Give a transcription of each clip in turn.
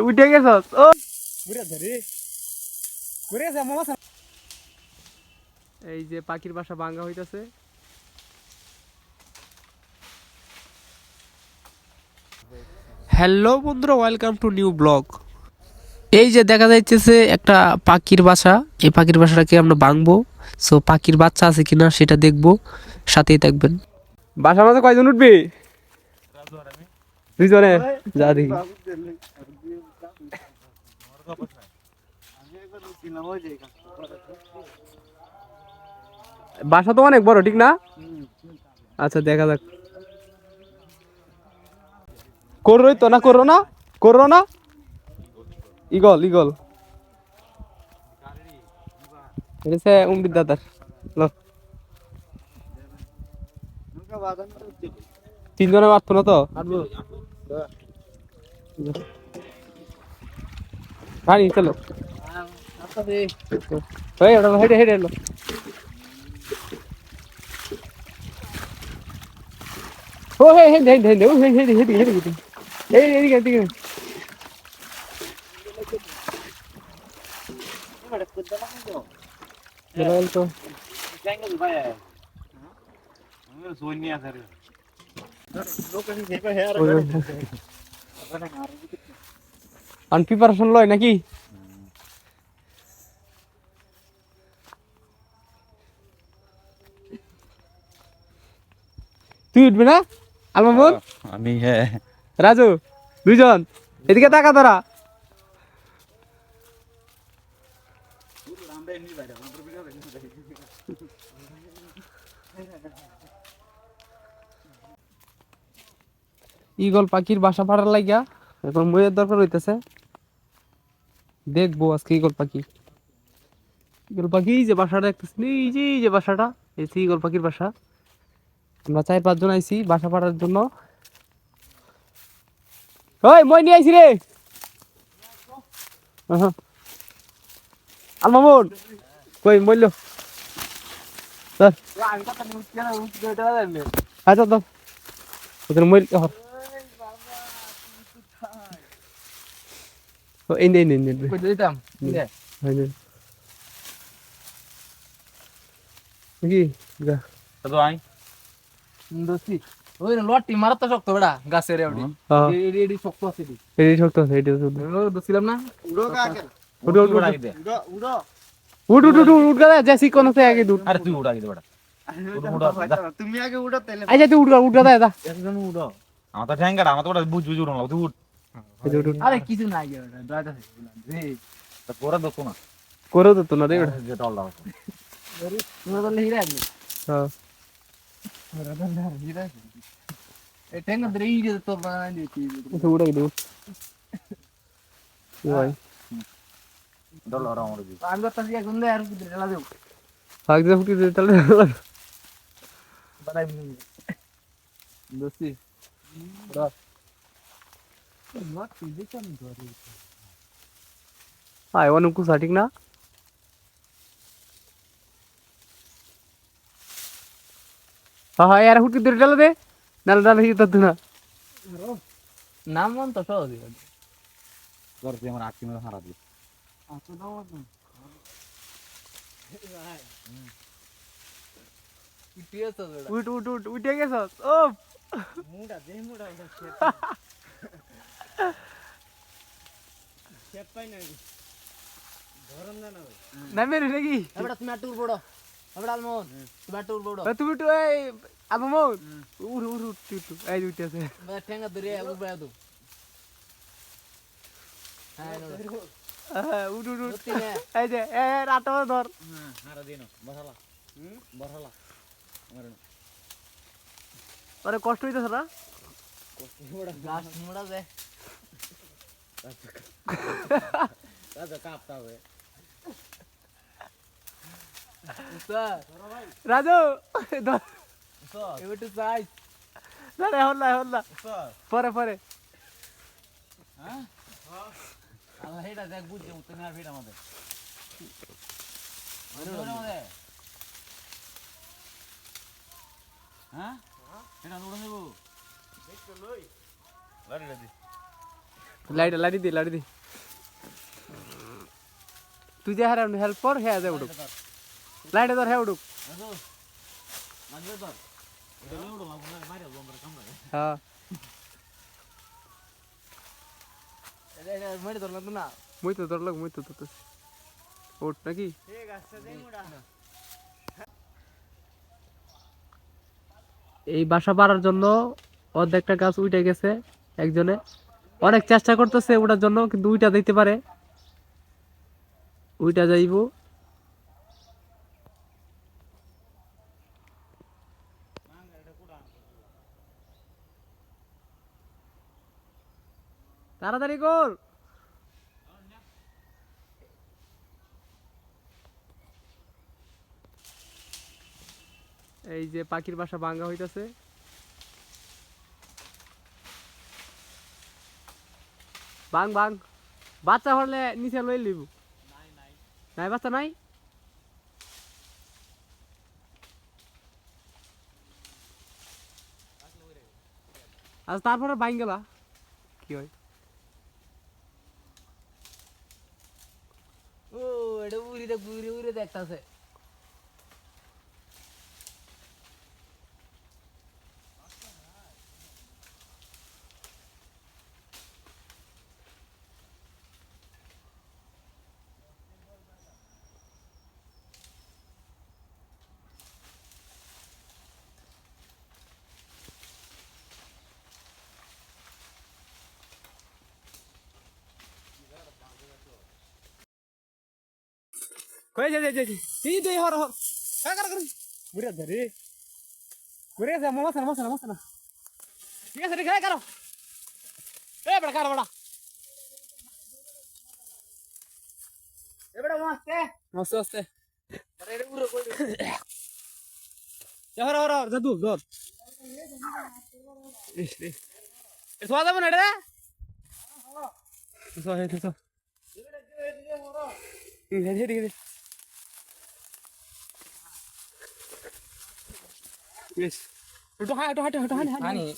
উঠে গেছস ও এই যে পাখির বাসা ভাঙা হইতাছে। হ্যালো বন্ধুরা, ওয়েলকাম টু নিউ ব্লগ। এই যে দেখা যাইতেছে একটা পাখির বাসা, এই পাখির বাসাটাকে আমরা ভাঙবো। সো পাখির বাচ্চা আছে কিনা সেটা দেখবো, সাথেই থাকবেন। বাসার মাঝে কয়জন উঠবি? দুইজনে যা দেখি। বাসা তো অনেক বড়, ঠিক না? আচ্ছা দেখা যাক। করোই তো না, করো না, করো না। ইগল ইগল এটা উমরির দাদার। তিনজনে মারতো না তো গাড়ি চলো। হেঁটে হেঁটে এলো। ও হে হেঁটে হেঁটে হেঁটে হেঁটে হেঁটে হেঁটে হেঁটে এই এদিকে এদিকে। তো প্রিপারেশন লয় নাকি? তুই উঠবি না আল মাহমুদ? আমি হ্যাঁ রাজু, দুইজন এদিকে তাকা তোরা। ঈগল পাখির বাসা ফাড়ার লাগিয়া এখন মইয়ের দরকার হইতেছে। দেখবো আজকে ঈগল পাখি। ঈগল পাখি যে বাসাটা দেখতেছি, এই যে বাসাটা, এই ঈগল পাখির বাসা। আমরা 4-5 জন আইছি বাসা ফাড়ার জন্য। ওই মই নিয়ে আইছি রে। আল মামুন কই মইল ধর। আচ্ছা ধর ওদের মইল হর। এই নে নে নে কই দিতাম নে হয় নে কি গা তো আই দোস্তি ওই লটি মারতে শক্ত বেড়া গাছের এডি হ্যাঁ এডি এডি শক্ত আছে এডি এই শক্ত আছে এইটা তো দছিলাম না উড়ো কাকে উড়ো উড়ো উড়া দে উড়ো উড় উড় উড় উড় গা জেসি কোন আছে আগে উড়। আরে তুই উড়া দে বড়া তুমি আগে উড়ো তাইলে আচ্ছা তুই উড় উড় গা দা একজন উড়ো আমার তো ঠ্যাঙ্গাটা আমার তো বড় বুঝ বুঝ উড়ো না তুই উঠ আরে কিছু নাই এটা দয়টা রে তো পরে দেখো না করে তো না রে ওটা। যে টলটা তুমি তো লিরা আছে হ্যাঁ এই টেঙ্গ ধরে এই যে তো বানাই দিছি তো উড়াই দে ভাই ডল আর আমার দিই আমি তো তাই গুন্দে আর কি ঢেলা দেব ভাগ দে ফুটি দে তাহলে বানাই দোস্তি দস মাত দিছাম ধরে আয় অনেক কিছু ঠিক না? হ্যাঁ হ্যাঁ এর ফুটি দে তাহলে দে নাল নাল হিত তো না নাম মন তো সহজ করতে আমার আটকে মেরে হারা দিই আচ্ছা দাও না ইটিয়া তো বেড়া উঠ উঠ উঠ উঠে গেছস ও মুডা দে মুডা শেপ পাই না ধরন না না নামে রে নাকি এবড়া তুমি টুর বড় এবড়া আলমোন তুমি টুর বড় তুমি তো এই আবমো উড় উড় উঠ উঠ এই উঠতেছে ঠেঙ্গা ধরে উবড়া দাও হ্যাঁ উঠ উঠ উঠ এই যে এ রাটো ধর হারা দিন বসালা বসালা আমার আরে কষ্ট হইতাছে না? গাছ মুড়া দে দাদা কাপটা হবে স্যার রাজু ধর স্যার এবারে চাই না রে হল্লা হল্লা স্যার পরে পরে হ্যাঁ আল্লাহ এটা দেখ বুঝছে তুমি আর ভিড় আমাদের হ্যাঁ এটা উড়ে দেবো লাড়ি দি তুই যে হারাম হেল্প কর হ্যাঁ যা উঠুক লাইটে ধর হ্যাঁ উঠুক হ্যাঁ মেরে ধরলাম তো না মুই তো ধরলাম মুই তো ওঠ নাকি এই বাসা বাড়ার জন্য অর্ধেকটা গাছ উঠে গেছে একজনে অনেক চেষ্টা করতেছে ওটার জন্য কিন্তু উইটা দিতে পারে উইটা যাইব তাড়াতাড়ি কর এই যে পাখির বাসা ভাঙ্গা হইতাছে ভাঙ বাচ্চা হলে নিচে লই লিব নাই বাচ্চা নাই আচ্ছা তারপরে ভাঙ গেলা কি হয় ও এটা উড়ি দেখতাছে কই যা এই দে হর কার বুড়া ধরে বুড়া যা মাসনা ঠিক আছে রে কারো এ বড় কার বড় এ বড় আস্তে আরে এটা উড়ো কই হর যা দূর এ সোয়া যাবো না রে সোয়া হে তো হে Yes. Itu hani.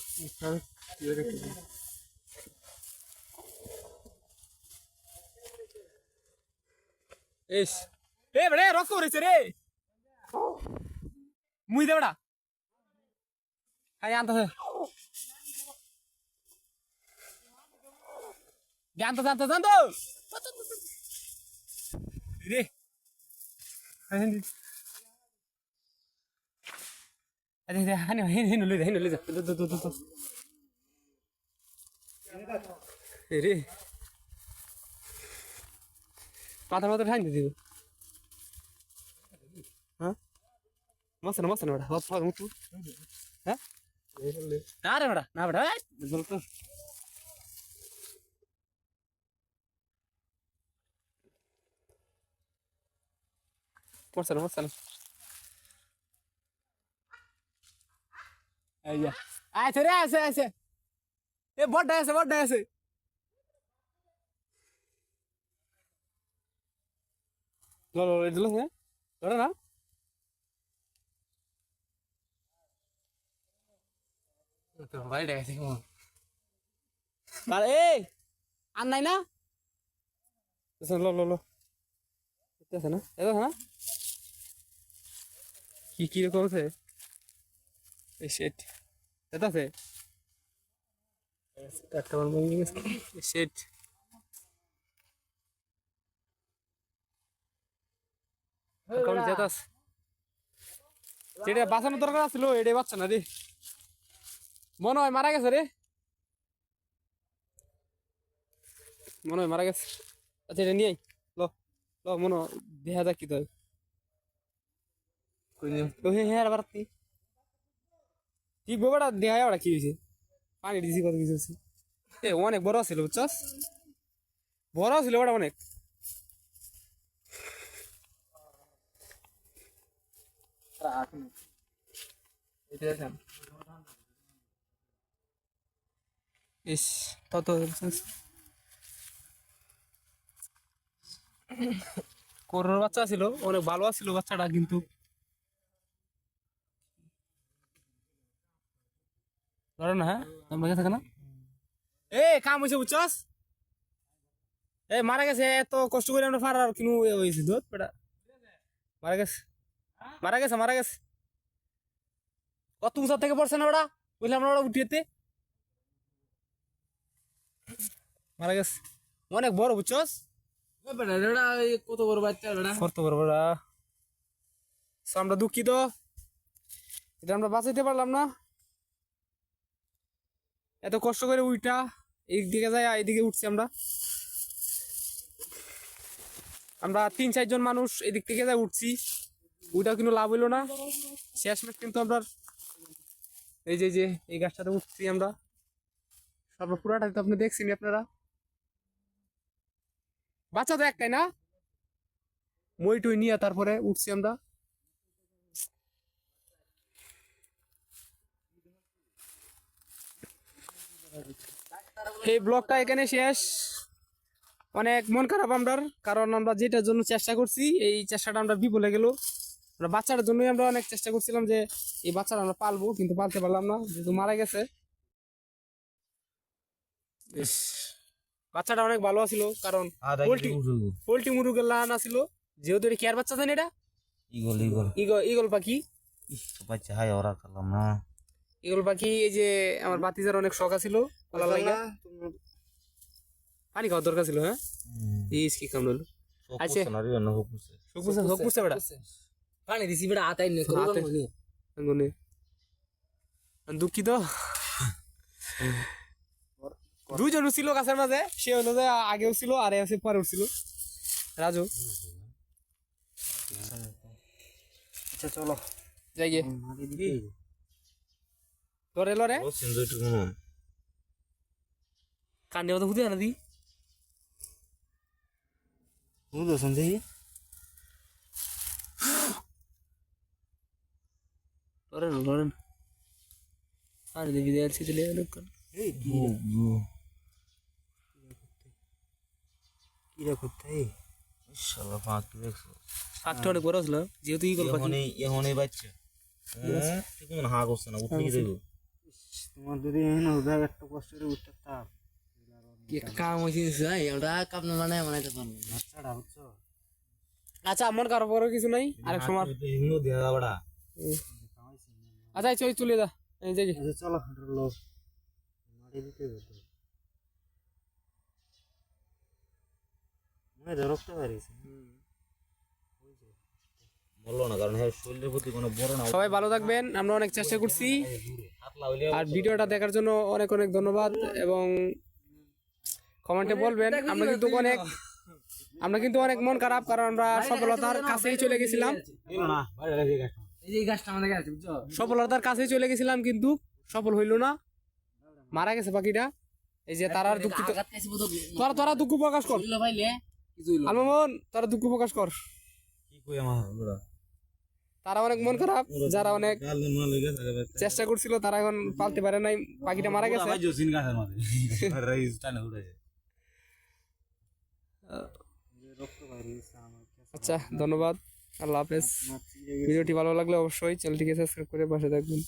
Yes. Bade, rock kore re. Mui de bada. Hai anta se. Janto. Re. Hani. Ada hin lu जा दो रे माथा ठान दे हाँ मसन बड़ा हां तू हैं ना रे बड़ा ना बड़ा बोल तो मसन আইয়া আইছে রে আছে এ বড় আছে লো এদিলো হ্যাঁ ধরে না তো ভাই দেখছি মো আর এই আর নাই না লো আছে না কি রকম আছে এই সেট এটা আছে একটা বল মুভি সেট কোন যেতাস যেটা বাঁচানো দরকার ছিল এটাই বাচ্চা না রে মনে হয় মারা গেছে রে মনে হয় মারা গেছে আচ্ছা এটা নিয়ে লো মনে দেখা যাক কি তো হ্যাঁ আবার কি গোবরটা দেখা ওটা কি হয়েছে পানি দিছি কত কিছু হচ্ছে এ অনেক বড় ছিল বুঝছস বড় ছিল ওটা অনেক ইস তত করোনার বাচ্চা ছিল অনেক ভালো ছিল বাচ্চাটা কিন্তু ধরো না, হ্যাঁ তোমার কাছে থাকে না? এ কাম হয়েছে বুঝছস? এ মারা গেছে, এত কষ্ট করে আমরা ফারার কিনু হয়েছে দুধ বেটা। মারা গেছে, মারা গেছে, মারা গেছে। কত উঁচা থেকে পড়ছে না ওরা, বুঝলাম না ওরা উঠিয়েতে মারা গেছে। অনেক বড় বুঝছস, বেটা এটা কত বড় বাচ্চা বেটা। কত বড় বড়। So, আমরা দুঃখিত, এটা আমরা বাঁচাইতে পারলাম না। এত কষ্ট করে উইটা এই দিকে যায়, এইদিকে উঠছি আমরা। আমরা 3-4 জন মানুষ এদিক থেকে যাই উঠছি, ওইটাও কিন্তু লাভ হইলো না। শেষমেশ কিন্তু আমরা এই যে এই গাছটাতে উঠছি আমরা। সর্ব পুরাটা তো আপনি দেখছেন আপনারা। বাচ্চা তো একটাই না, মই টই নিয়ে তারপরে উঠছি আমরা। এই ব্লগটা এখানে শেষ। অনেক মন খারাপ আমরার, কারণ আমরা যেটার জন্য চেষ্টা করছি এই চেষ্টাটা আমরা বিফলে গেল। আমরা বাচ্চাটার জন্যই আমরা অনেক চেষ্টা করছিলাম যে এই বাচ্চাটা আমরা পালবো, কিন্তু পালতে পারলাম না যেহেতু মারা গেছে। ইস, বাচ্চাটা অনেক ভালো আছিল, কারণ পোল্ট্রি মুরগের লান আছিল, যেহেতু এটা কেয়ার বাচ্চা জানি, এটা ইগল ইগল ইগল পাখি। বাচ্চা হাই ওরা করলাম না। ইগল পাখি এই যে আমার বাতিজার অনেক শখ আছিল পালার লাগা। পানি খাওয়ার দরকার ছিল। হ্যাঁ এই কি কাম হলো। আচ্ছা শোক বুঝছে বেটা, পানি দিছি বেটা আতাই নে হাতে। আঙ্গুনে দুঃখিত। দুইজন ছিল গাছের মাঝে, সে হলো যে আগেও ছিল আর এ পরে উঠছিল রাজু। আচ্ছা চলো যাই গে লরে লরে কান্ডে মতো হুতে না দি লরেন লরেন আরে দেবী দেয়াল চলে গেল। কিরা করতে শালা ফাঁকি দেখছো? ফাঁকটা অনেক বড় ছিল, যেহেতু ইগল পাখি। এখনই বাচ্চা ঠিক মনে হা করছে না, উঠে কি দেবো? তোমার যদি এহেন উদয় একটা কষ্ট করে উঠতে তাপ কি একটা কাম হইছে যাই আমরা কাম না মানে বানাইতে পারবো বাচ্চাটা বুঝছো। আচ্ছা মন কারো বড় কিছু নাই, আরেক সময়। হিমো দেয়া বড়া। আচ্ছা চল চলে যা এই জায়গায়। আচ্ছা চলো লোক মারি দিতে হবে মনে রক্ত বেরিয়েছে। বললো না, কারণ হ্যাঁ শরীরের প্রতি কোনো বড় না। সবাই ভালো থাকবেন, আমরা অনেক চেষ্টা করছি। আর ভিডিওটা দেখার জন্য অনেক অনেক ধন্যবাদ, এবং কমেন্টে বলবেন। আমরা কিন্তু অনেক মন খারাপ, কারণ আমরা সফলতার কাছেই চলে গেছিলাম। এই যে গাছটা আমাদের কাছে বুঝছো সফলতার কাছেই চলে গেছিলাম, কিন্তু সফল হইল না, মারা গেছে পাখিটা। এই যে তারা দুঃখিত। তোরা দুঃখ প্রকাশ কর ভাইলে কিছু হইলো আলমন, তোরা দুঃখ প্রকাশ কর। কি কই আমার তারা অনেক মন খারাপ, যারা অনেক চেষ্টা করছিল তারা এখন পালতে পারে নাই, পাখিটা মারা গেছে। আচ্ছা ধন্যবাদ, আল্লাহ হাফেজ। ভিডিওটি ভালো লাগলে অবশ্যই চ্যানেলটিকে সাবস্ক্রাইব করে পাশে থাকবেন।